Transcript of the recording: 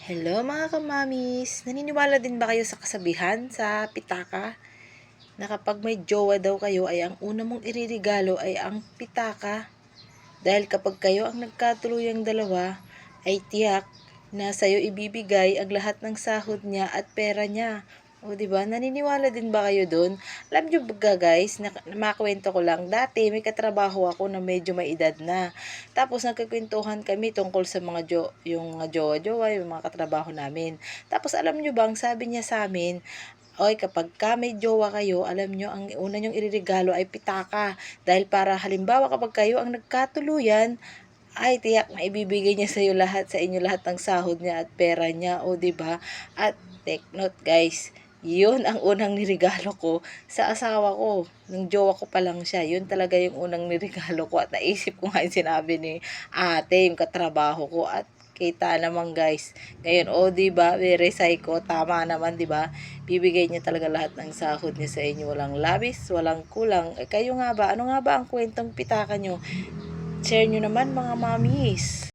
Hello mga kamamis! Naniniwala din ba kayo sa kasabihan sa pitaka? Na kapag may jowa daw kayo ay ang una mong iririgalo ay ang pitaka. Dahil kapag kayo ang nagkatuluyang dalawa ay tiyak na sa'yo ibibigay ang lahat ng sahod niya at pera niya. O di ba? Naniniwala din ba kayo doon? Alam niyo ba guys, makwento ko lang, dati may katrabaho ako na medyo may edad na. Tapos nagkukwentuhan kami tungkol sa yung mga jowa-jowa, yung mga katrabaho namin. Tapos alam niyo bang sabi niya sa amin, oy, kapag ka may jowa kayo, alam nyo, ang una nyong iririgalo ay pitaka. Dahil para halimbawa kapag kayo ang nagkatuluyan, ay tiyak na ibibigay niya sa iyo lahat, sa inyo lahat ng sahod niya at pera niya, o di ba? At take note guys, yun ang unang nirigalo ko sa asawa ko. Nung jowa ko pa lang siya, yun talaga yung unang nirigalo ko at naisip ko nga yung sinabi ni ate, yung katrabaho ko at kita naman guys. Ngayon, o di ba, very psycho, tama naman, di ba? Bibigay niya talaga lahat ng sahod niya sa inyo, walang labis, walang kulang. Eh, kayo nga ba? Ano nga ba ang kwentong pitaka nyo? Share nyo naman mga mamis.